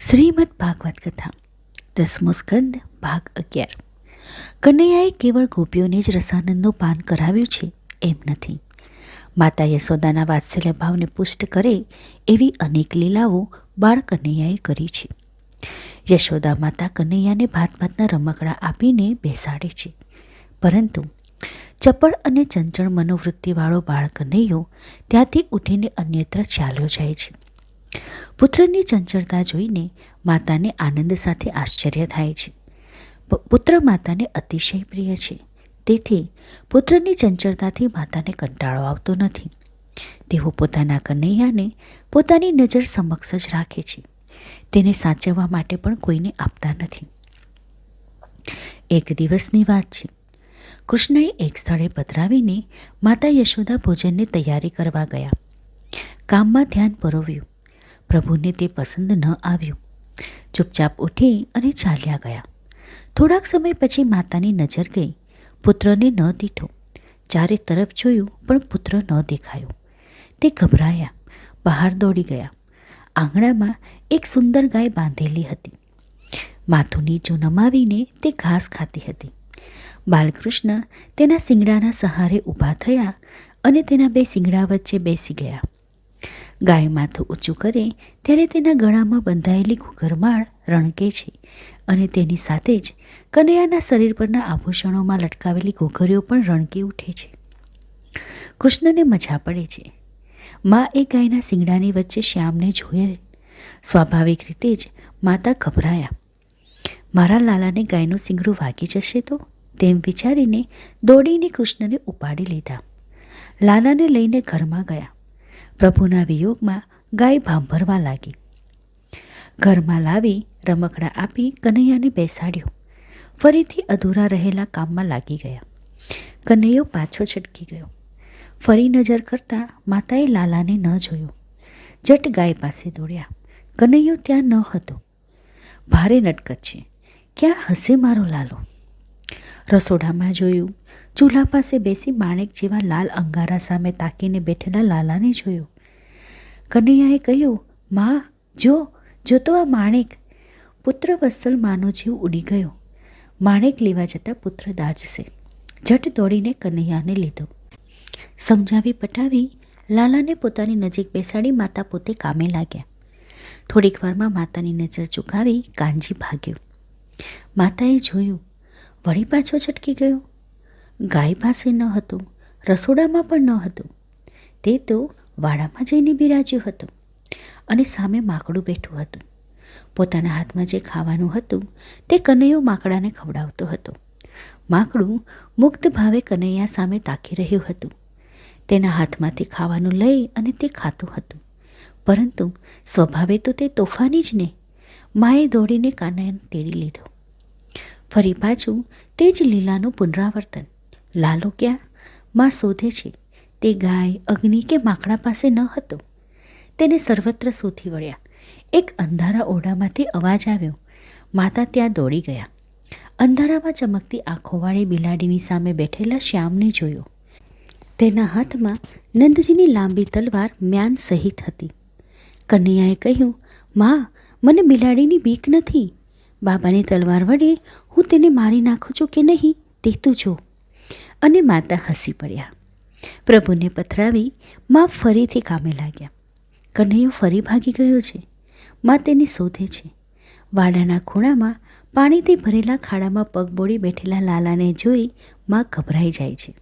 શ્રીમદ ભાગવત કથા 10મો સ્કંદ ભાગ 11. કનૈયાએ કેવળ ગોપીઓને જ રસાનંદનું પાન કરાવ્યું છે એમ નથી. માતા યશોદાના વાત્સલ્ય ભાવને પુષ્ટ કરે એવી અનેક લીલાઓ બાળ કનૈયાએ કરી છે. યશોદા માતા કનૈયાને ભાત ભાતના રમકડા આપીને બેસાડે છે, પરંતુ ચપળ અને ચંચળ મનોવૃત્તિવાળો બાળ કનૈયો ત્યાંથી ઉઠીને અન્યત્ર ચાલ્યો જાય છે. પુત્રની ચંચળતા જોઈને માતાને આનંદ સાથે આશ્ચર્ય થાય છે. પુત્ર માતાને અતિશય પ્રિય છે, તેથી પુત્રની ચંચળતાથી માતાને કંટાળો આવતો નથી. તેઓ પોતાના કનૈયાને પોતાની નજર સમક્ષ જ રાખે છે. તેને સાચવવા માટે પણ કોઈને આપતા નથી. એક દિવસની વાત છે. કૃષ્ણએ એક સ્થળે પધરાવીને માતા યશોદા ભોજનની તૈયારી કરવા ગયા. કામમાં ધ્યાન પરોવ્યું. પ્રભુને તે પસંદ ન આવ્યું. ચૂપચાપ ઉઠી અને ચાલ્યા ગયા. થોડાક સમય પછી માતાની નજર ગઈ. પુત્રને ન દીઠો. ચારે તરફ જોયું, પણ પુત્ર ન દેખાયો. તે ગભરાયા, બહાર દોડી ગયા. આંગણામાં એક સુંદર ગાય બાંધેલી હતી. માથું નીચું નમાવીને તે ઘાસ ખાતી હતી. બાલકૃષ્ણ તેના શિંગડાના સહારે ઊભા થયા અને તેના બે શિંગડા વચ્ચે બેસી ગયા. ગાય માથું ઊંચું કરે ત્યારે તેના ગળામાં બંધાયેલી ઘૂઘરમાળ રણકે છે, અને તેની સાથે જ કનૈયાના શરીર પરના આભૂષણોમાં લટકાવેલી ઘૂઘરીઓ પણ રણકી ઉઠે છે. કૃષ્ણને મજા પડે છે. મા એ ગાયના શિંગડાની વચ્ચે શ્યામને જોઈએ. સ્વાભાવિક રીતે જ માતા ગભરાયા. મારા લાલાને ગાયનું શિંગડું વાગી જશે તો, તેમ વિચારીને દોડીને કૃષ્ણને ઉપાડી લીધા. લાલાને લઈને ઘરમાં ગયા. પ્રભુના વિયોગમાં ગાય ભાંભરવા લાગી. ઘરમાં લાવી રમકડા આપી કનૈયાને બેસાડ્યો. ફરીથી અધૂરા રહેલા કામમાં લાગી ગયા. કનૈયો પાછો છટકી ગયો. ફરી નજર કરતાં માતાએ લાલાને ન જોયો. જટ ગાય પાસે દોડ્યા. કનૈયો ત્યાં ન હતો. ભારે નટકત છે. ક્યાં હશે મારો લાલો? રસોડામાં જોયું. ચૂલા પાસે બેસી માણેક જેવા લાલ અંગારા સામે તાકીને બેઠેલા લાલાને જોયો. કનૈયાએ કહ્યું, મા, જો તો આ માણેક. પુત્ર વત્સલ માનો જીવ ઉડી ગયો. માણેક લેવા જતાં પુત્ર દાજશે. ઝટ દોડીને કનૈયાને લીધો. સમજાવી પટાવી લાલાને પોતાની નજીક બેસાડી માતા પોતે કામે લાગ્યા. થોડીક વારમાં માતાની નજર ચૂકાવી કાનજી ભાગ્યો. માતાએ જોયું, વળી પાછો છટકી ગયો. ગાય પાસે ન હતો, રસોડામાં પણ ન હતો. તે તો વાડામાં જઈને બિરાજ્યો હતો, અને સામે માકડું બેઠું હતું. પોતાના હાથમાં જે ખાવાનું હતું તે કનૈયો માકડાને ખવડાવતો હતો. માકડું મુગ્ધ ભાવે કનૈયા સામે તાકી રહ્યું હતું. તેના હાથમાંથી ખાવાનું લઈ અને તે ખાતું હતું, પરંતુ સ્વભાવે તો તે તોફાની જ ને. માએ દોડીને કાનૈયાને તેડી લીધો. ફરી પાછું તે જ લીલાનું પુનરાવર્તન. લાલો ક્યાં? માં શોધે છે. તે ગાય, અગ્નિ કે માકડા પાસે ન હતો. તેને સર્વત્ર શોધી વળ્યા. એક અંધારા ઓરડામાંથી અવાજ આવ્યો. માતા ત્યાં દોડી ગયા. અંધારામાં ચમકતી આંખોવાળી બિલાડીની સામે બેઠેલા શ્યામને જોયો. તેના હાથમાં નંદજીની લાંબી તલવાર મ્યાન સહિત હતી. કનૈયાએ કહ્યું, માં, મને બિલાડીની બીક નથી. બાબાની તલવાર વડે હું તેને મારી નાખું છું કે નહીં તે તું જો. અને માતા હસી પડ્યા. પ્રભુને પથરાવી મા ફરીથી કામે લાગ્યા. કનૈયો ફરી ભાગી ગયો છે. મા તેની શોધે છે. વાડાના ખૂણામાં પાણીથી ભરેલા ખાડામાં પગ બોળી બેઠેલા લાલાને જોઈ મા ગભરાઈ જાય છે.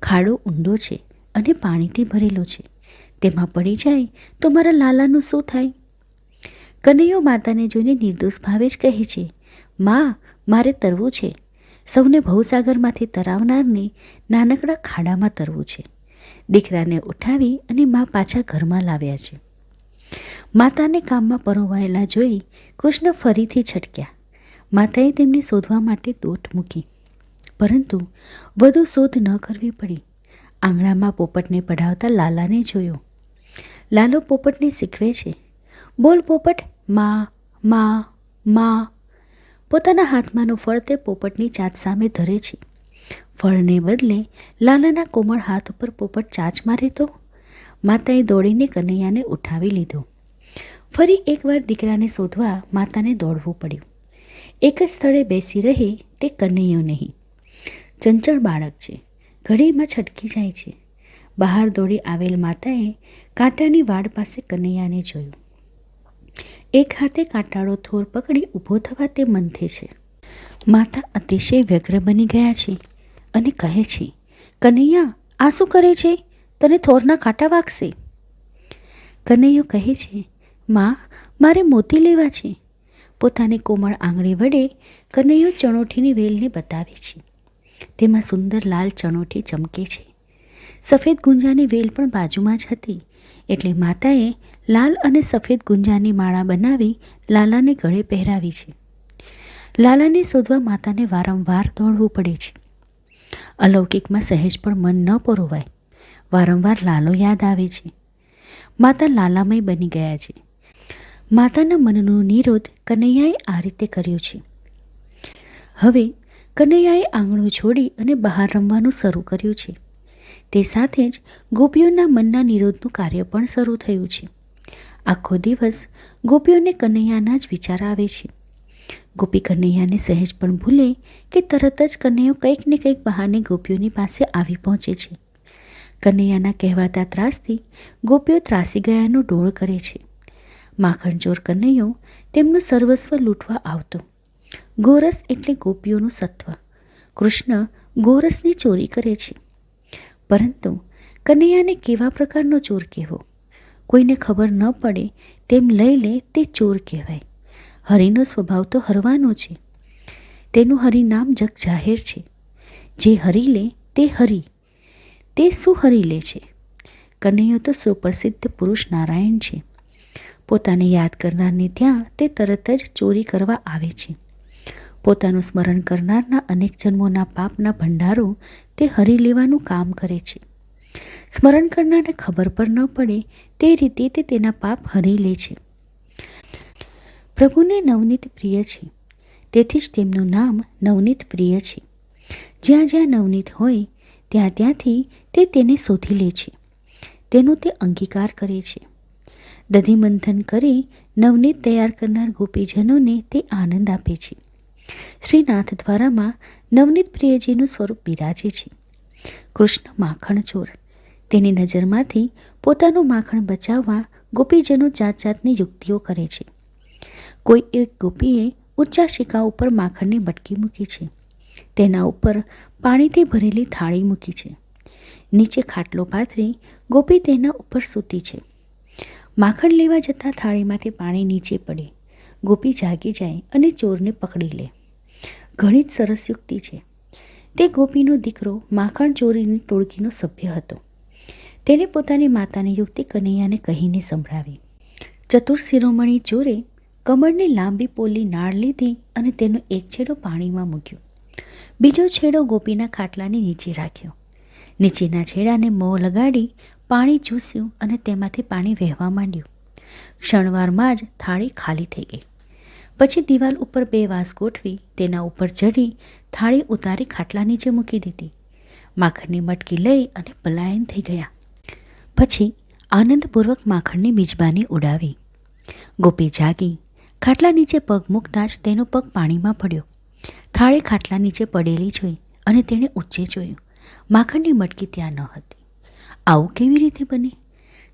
ખાડો ઊંડો છે અને પાણીથી ભરેલો છે. તેમાં પડી જાય તો મારા લાલાનું શું થાય? કનૈયો માતાને જોઈને નિર્દોષ ભાવે જ કહે છે, મા, મારે તરવું છે. સૌને ભવસાગરમાંથી તરાવનારને નાનકડા ખાડામાં તરવું છે. દીકરાને ઉઠાવી અને મા પાછા ઘરમાં લાવ્યા છે. માતાને કામમાં પરોવાયેલા જોઈ કૃષ્ણ ફરીથી છટક્યા. માતાએ તેમને શોધવા માટે દોટ મૂકી, પરંતુ વધુ શોધ ન કરવી પડી. આંગણામાં પોપટને પઢાવતા લાલાને જોયો. લાલો પોપટને શીખવે છે, બોલ પોપટ, મા, મા, મા. પોતાના હાથમાંનું ફળ તે પોપટની ચાંચ સામે ધરે છે. ફળને બદલે લાલાના કોમળ હાથ ઉપર પોપટ ચાંચ મારે તો માતાએ દોડીને કનૈયાને ઉઠાવી લીધો. ફરી એકવાર દીકરાને શોધવા માતાને દોડવું પડ્યું. એક જ સ્થળે બેસી રહે તે કનૈયો નહીં. ચંચળ બાળક છે, ઘડીમાં છટકી જાય છે. બહાર દોડી આવેલ માતાએ કાંટાની વાડ પાસે કનૈયાને જોયું. એક હાથે કાંટાળો થોર પકડી ઊભો થવા તે મંથે છે. માતા અતિશય વ્યગ્ર બની ગયા છે અને કહે છે, કનૈયા, આ શું કરે છે? તને થોરના કાંટા વાગશે. કનૈયો કહે છે, માં, મારે મોતી લેવા છે. પોતાની કોમળ આંગળી વડે કનૈયો ચણોઠીની વેલને બતાવે છે. તેમાં સુંદર લાલ ચણોઠી ચમકે છે. સફેદ ગુંજાની વેલ પણ બાજુમાં જ હતી, એટલે માતાએ લાલ અને સફેદ ગુંજાની માળા બનાવી લાલાને ગળે પહેરાવી છે. લાલાને શોધવા માતાને વારંવાર દોડવું પડે છે. અલૌકિકમાં સહેજ પણ મન ન પરોવાય. વારંવાર લાલો યાદ આવે છે. માતા લાલામય બની ગયા છે. માતાના મનનો નિરોધ કનૈયાએ આ રીતે કર્યો છે. હવે કનૈયાએ આંગણું છોડી અને બહાર રમવાનું શરૂ કર્યું છે. તે સાથે જ ગોપીઓના મનના નિરોધનું કાર્ય પણ શરૂ થયું છે. આખો દિવસ ગોપીઓને કનૈયાના જ વિચાર આવે છે. ગોપી કનૈયાને સહેજ પણ ભૂલે કે તરત જ કનૈયો કંઈક ને કંઈક બહાને ગોપીઓની પાસે આવી પહોંચે છે. કનૈયાના કહેવાતા ત્રાસથી ગોપીઓ ત્રાસી ગયાનો ડોળ કરે છે. માખણચોર કનૈયો તેમનું સર્વસ્વ લૂંટવા આવતો. ગોરસ એટલે ગોપીઓનું સત્વ. કૃષ્ણ ગોરસની ચોરી કરે છે. પરંતુ કનૈયાને કેવા પ્રકારનો ચોર કહેવો? કોઈને ખબર ન પડે તેમ લઈ લે તે ચોર કહેવાય. હરિનો સ્વભાવ તો હરવાનો છે. તેનું હરિનામ જગ જાહેર છે. જે હરી લે તે હરી. તે શું હરી લે છે? કનૈયો તો સુપ્રસિદ્ધ પુરુષ નારાયણ છે. પોતાને યાદ કરનારને ત્યાં તે તરત જ ચોરી કરવા આવે છે. પોતાનું સ્મરણ કરનારના અનેક જન્મોના પાપના ભંડારો તે હરી લેવાનું કામ કરે છે. સ્મરણ કરનારને ખબર પણ ન પડે તે રીતે તે તેના પાપ હરી લે છે. પ્રભુને નવનીત પ્રિય છે, તેથી જ તેમનું નામ નવનીત પ્રિય છે. જ્યાં જ્યાં નવનીત હોય ત્યાં ત્યાંથી તે તેને શોધી લે છે. તેનું તે અંગીકાર કરે છે. દધિમંથન કરી નવનીત તૈયાર કરનાર ગોપીજનોને તે આનંદ આપે છે. શ્રીનાથ દ્વારામાં નવનીત પ્રિયજીનું સ્વરૂપ બિરાજે છે. કૃષ્ણ માખણ ચોર. તેની નજરમાંથી પોતાનું માખણ બચાવવા ગોપીજનો જાત જાતની યુક્તિઓ કરે છે. કોઈ એક ગોપીએ ઊંચા શિકા ઉપર માખણની મટકી મૂકી છે. તેના ઉપર પાણીથી ભરેલી થાળી મૂકી છે. નીચે ખાટલો પાથરી ગોપી તેના ઉપર સૂતી છે. માખણ લેવા જતાં થાળીમાંથી પાણી નીચે પડે. ગોપી જાગી જાય અને ચોરને પકડી લે. ઘણી જ સરસ યુક્તિ છે. તે ગોપીનો દીકરો માખણ ચોરીની ટોળકીનો સભ્ય હતો. તેણે પોતાની માતાની યુક્તિ કનૈયાને કહીને સંભળાવી. ચતુર શિરોમણી ચોરે કમળની લાંબી પોલી નાળ લીધી અને તેનો એક છેડો પાણીમાં મૂક્યો. બીજો છેડો ગોપીના ખાટલાની નીચે રાખ્યો. નીચેના છેડાને મોં લગાડી પાણી ચૂસ્યું અને તેમાંથી પાણી વહેવા માંડ્યું. ક્ષણવારમાં જ થાળી ખાલી થઈ ગઈ. પછી દિવાલ ઉપર 2 વાસ ગોઠવી તેના ઉપર ચઢી થાળી ઉતારી ખાટલા નીચે મૂકી દીધી. માખણની મટકી લઈ અને પલાયન થઈ ગયા. પછી આનંદપૂર્વક માખણની મિજબાની ઉડાવી. ગોપી જાગી. ખાટલા નીચે પગ મૂકતાં જ તેનો પગ પાણીમાં પડ્યો. થાળી ખાટલા નીચે પડેલી જોઈ અને તેણે ઊંચે જોયું. માખણની મટકી ત્યાં ન હતી. આવું કેવી રીતે બને?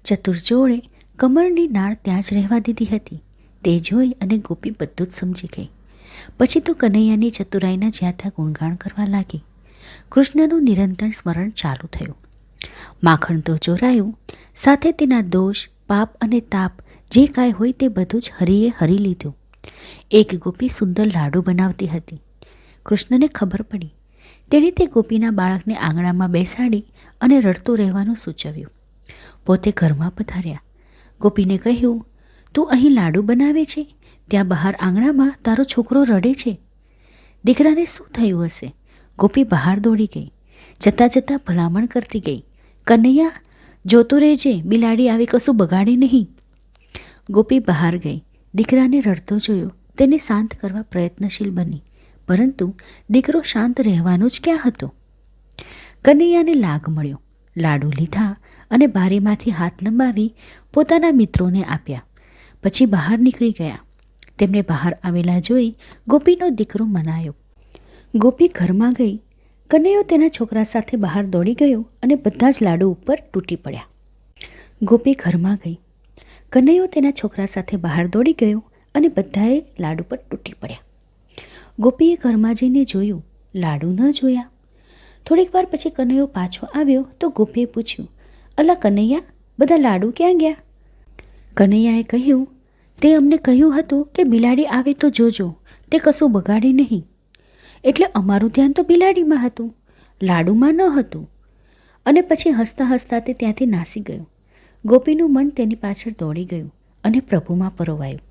ચતુરચોળે કમળની નાળ ત્યાં જ રહેવા દીધી હતી. તે જોઈ અને ગોપી બધું જ સમજી ગઈ. પછી તો કનૈયાની ચતુરાઈના જ્યાં ત્યાં ગુણગાન કરવા લાગી. કૃષ્ણનું નિરંતર સ્મરણ ચાલુ થયું. માખણ તો ચોરાયું, સાથે તેના દોષ, પાપ અને તાપ જે કાંઈ હોય તે બધું જ હરિએ હરી લીધું. એક ગોપી સુંદર લાડુ બનાવતી હતી. કૃષ્ણને ખબર પડી. તેણે તે ગોપીના બાળકને આંગણામાં બેસાડી અને રડતું રહેવાનું સૂચવ્યું. પોતે ઘરમાં પધાર્યા. ગોપીને કહ્યું, તું અહીં લાડુ બનાવે છે, ત્યાં બહાર આંગણામાં તારો છોકરો રડે છે. દીકરાને શું થયું હશે? ગોપી બહાર દોડી ગઈ. જતાં જતાં ભલામણ કરતી ગઈ, કનૈયા, જોતું રહેજે, બિલાડી આવી કશું બગાડે નહીં. ગોપી બહાર ગઈ. દીકરાને રડતો જોયો. તેને શાંત કરવા પ્રયત્નશીલ બની, પરંતુ દીકરો શાંત રહેવાનો જ ક્યાં હતો. કનૈયાને લાગ મળ્યો. લાડુ લીધા અને બારીમાંથી હાથ લંબાવી પોતાના મિત્રોને આપ્યા. પછી બહાર નીકળી ગયા. તેમને બહાર આવેલા જોઈ ગોપીનો દીકરો મનાયો. ગોપી ઘરમાં ગઈ. કનૈયો તેના છોકરા સાથે બહાર દોડી ગયો અને બધા જ લાડુ ઉપર તૂટી પડ્યા. ગોપી ઘરમાં ગઈ. કનૈયો તેના છોકરા સાથે બહાર દોડી ગયો અને બધાએ લાડુ પર તૂટી પડ્યા. ગોપીએ ઘરમાં જઈને જોયું, લાડુ ન જોયા. થોડીક વાર પછી કનૈયો પાછો આવ્યો તો ગોપીએ પૂછ્યું, અલા કનૈયા, બધા લાડુ ક્યાં ગયા? કનૈયાએ કહ્યું, તે અમને કહ્યું હતું કે બિલાડી આવે તો જોજો, તે કશું બગાડે નહીં. એટલે અમારું ધ્યાન તો બિલાડીમાં હતું, લાડુમાં ન હતું. અને પછી હસતા હસતા તે ત્યાંથી નાસી ગયો. ગોપીનું મન તેની પાછળ દોડી ગયું અને પ્રભુમાં પરોવાયું.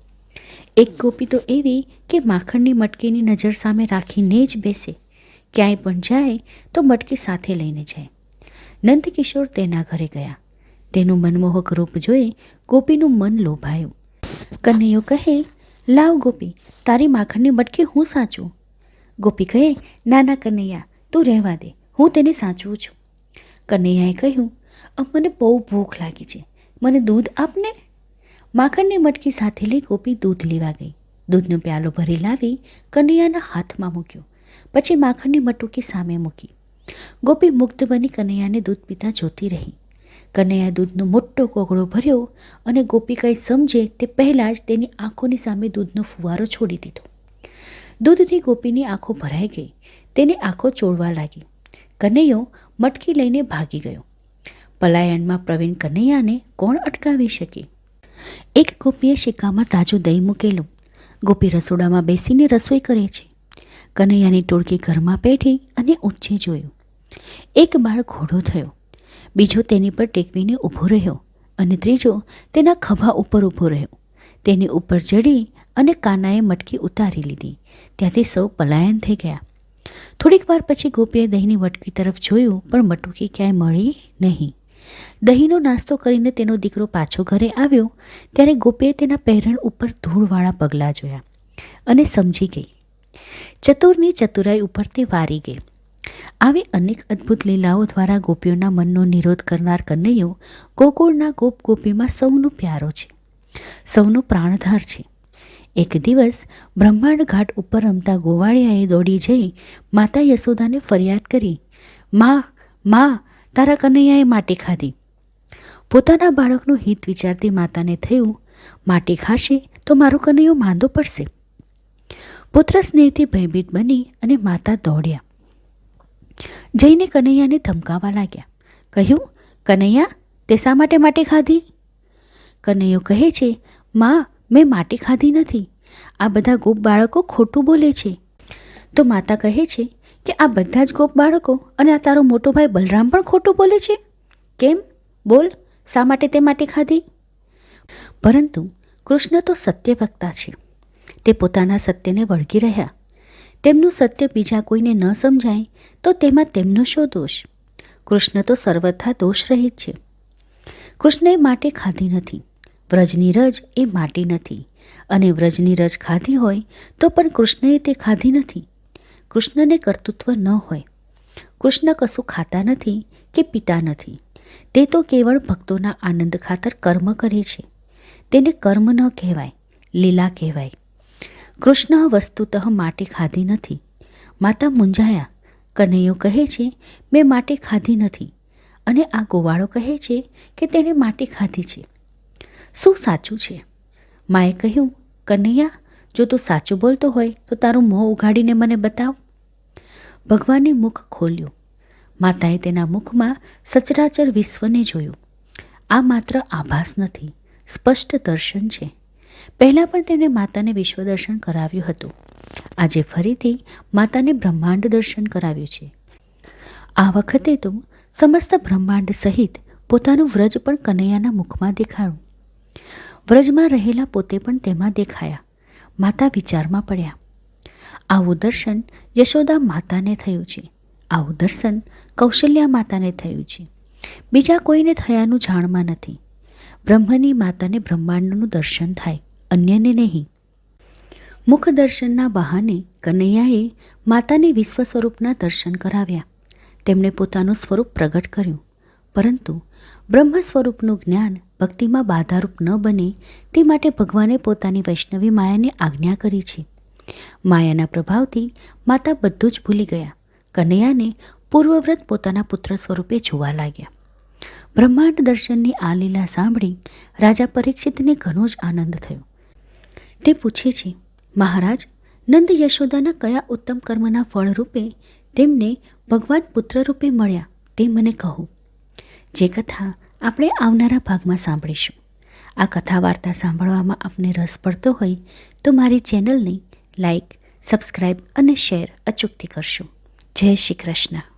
એક ગોપી તો એવી કે માખણની મટકીની નજર સામે રાખીને જ બેસે. ક્યાંય પણ જાય તો મટકી સાથે લઈને જાય. નંદકિશોર તેના ઘરે ગયા. તેનું મનમોહક રૂપ જોઈ ગોપીનું મન લોભાયું. કનૈયો કહે, લાવ ગોપી, તારી માખણની મટકી હું સાચું. ગોપી કહે, નાના કનૈયા, તું રહેવા દે, હું તેને સાચવું છું. કનૈયાએ કહ્યું, મને બહુ ભૂખ લાગી છે, મને દૂધ આપને. માખણની મટકી સાથે લઈ ગોપી દૂધ લેવા ગઈ. દૂધનો પ્યાલો ભરી લાવી કનૈયાના હાથમાં મૂક્યો. પછી માખણની મટકી સામે મૂકી. ગોપી મુગ્ધ બની કનૈયાને દૂધ પીતા જોતી રહી. કનૈયા દૂધનો મોટો કોગળો ભર્યો અને ગોપી કંઈ સમજે તે પહેલાં જ તેની આંખોની સામે દૂધનો ફુવારો છોડી દીધો. દૂધથી ગોપીની આંખો ભરાઈ ગઈ. તેની આંખો ચોળવા લાગી. કનૈયો મટકી લઈને ભાગી ગયો. પલાયનમાં પ્રવીણ કનૈયાને કોણ અટકાવી શકે? એક ગોપીએ શિકામાં તાજું દહીં મૂકેલું. ગોપી રસોડામાં બેસીને રસોઈ કરે છે. કનૈયાની ટોળકી ઘરમાં બેઠી અને ઊંચે જોયું. એક બાળ ઘોડો થયો, બીજો તેની પર ટેકવીને ઊભો રહ્યો અને ત્રીજો તેના ખભા ઉપર ઊભો રહ્યો. તેની ઉપર ચડી અને કાનાએ મટકી ઉતારી લીધી. ત્યાંથી સૌ પલાયન થઈ ગયા. થોડીક વાર પછી ગોપીએ દહીંની મટકી તરફ જોયું, પણ મટકી ક્યાંય મળી નહીં. દહીંનો નાસ્તો કરીને તેનો દીકરો પાછો ઘરે આવ્યો ત્યારે ગોપીએ તેના પહેરણ ઉપર ધૂળવાળા પગલાં જોયા અને સમજી ગઈ. ચતુરની ચતુરાઈ ઉપર તે વારી ગઈ. આવી અનેક અદ્ભુત લીલાઓ દ્વારા ગોપીઓના મનનો નિરોધ કરનાર કનૈયો ગોકુળના ગોપ ગોપીમાં સૌનો પ્યારો છે, સૌનો પ્રાણધાર છે. એક દિવસ બ્રહ્માંડ ઘાટ ઉપર રમતા ગોવાળિયાએ દોડી જઈ માતા યશોદાને ફરિયાદ કરી, માં, માં, તારા કનૈયાએ માટી ખાધી. પોતાના બાળકનું હિત વિચારતી માતાને થયું, માટી ખાશે તો મારો કનૈયો માંદો પડશે. પુત્ર સ્નેહથી ભયભીત બની અને માતા દોડ્યા. જઈને કનૈયાને ધમકાવવા લાગ્યા. કહ્યું, કનૈયા, તે શા માટે માટી ખાધી? કનૈયો કહે છે, માં, મેં માટી ખાધી નથી. આ બધા ગોપ બાળકો ખોટું બોલે છે. તો માતા કહે છે કે આ બધા જ ગોપ બાળકો અને આ તારો મોટો ભાઈ બલરામ પણ ખોટું બોલે છે. કેમ? બોલ, શા માટે તે માટી ખાધી? પરંતુ કૃષ્ણ તો સત્ય વક્તા છે. તે પોતાના સત્યને વળગી રહ્યા. તેમનું સત્ય બીજા કોઈને ન સમજાય તો તેમાં તેમનો શો દોષ? કૃષ્ણ તો સર્વથા દોષ રહિત છે. કૃષ્ણએ માટી ખાધી નથી. વ્રજની રજ એ માટી નથી, અને વ્રજની રજ ખાધી હોય તો પણ કૃષ્ણએ તે ખાધી નથી. કૃષ્ણને કર્તૃત્વ ન હોય. કૃષ્ણ કશું ખાતા નથી કે પીતા નથી. તે તો કેવળ ભક્તોના આનંદ ખાતર કર્મ કરે છે. તેને કર્મ ન કહેવાય, લીલા કહેવાય. કૃષ્ણ વસ્તુતઃ માટી ખાધી નથી. માતા મૂંઝાયા. કનૈયો કહે છે, મેં માટી ખાધી નથી, અને આ ગોવાળો કહે છે કે તેણે માટી ખાધી છે. શું સાચું છે? માએ કહ્યું, કનૈયા, જો તું સાચું બોલતો હોય તો તારું મોં ઉઘાડીને મને બતાવ. ભગવાને મુખ ખોલ્યું. માતાએ તેના મુખમાં સચરાચર વિશ્વને જોયું. આ માત્ર આભાસ નથી, સ્પષ્ટ દર્શન છે. પહેલાં પણ તેમણે માતાને વિશ્વ દર્શન કરાવ્યું હતું. આજે ફરીથી માતાને બ્રહ્માંડ દર્શન કરાવ્યું છે. આ વખતે તો સમસ્ત બ્રહ્માંડ સહિત પોતાનું વ્રજ પણ કનૈયાના મુખમાં દેખાયું. વ્રજમાં રહેલા પોતે પણ તેમાં દેખાયા. માતા વિચારમાં પડ્યા. આવું દર્શન યશોદા માતાને થયું છે. આવું દર્શન કૌશલ્યા માતાને થયું છે. બીજા કોઈને થયાનું જાણમાં નથી. બ્રહ્મની માતાને બ્રહ્માંડનું દર્શન થાય, અન્યને નહીં. મુખ દર્શનના બહાને કનૈયાએ માતાને વિશ્વ સ્વરૂપના દર્શન કરાવ્યા. તેમણે પોતાનું સ્વરૂપ પ્રગટ કર્યું. પરંતુ બ્રહ્મ સ્વરૂપનું જ્ઞાન ભક્તિમાં બાધારૂપ ન બને તે માટે ભગવાને પોતાની વૈષ્ણવી માયાને આજ્ઞા કરી છે. માયાના પ્રભાવથી માતા બધું જ ભૂલી ગયા. કનૈયાને પૂર્વવ્રત પોતાના પુત્ર સ્વરૂપે જોવા લાગ્યા. બ્રહ્માંડ દર્શનની આ લીલા સાંભળી રાજા પરીક્ષિતને ઘણો જ આનંદ થયો. તે પૂછે છે, મહારાજ, નંદ યશોદાના કયા ઉત્તમ કર્મના ફળ રૂપે તેમને ભગવાન પુત્ર રૂપે મળ્યા તે મને કહો. જે કથા આપણે આવનારા ભાગમાં સાંભળીશું. આ કથા વાર્તા સાંભળવામાં આપને રસ પડતો હોય તો મારી ચેનલને લાઈક, સબસ્ક્રાઈબ અને શેર અચૂકથી કરશો. જય શ્રી કૃષ્ણ.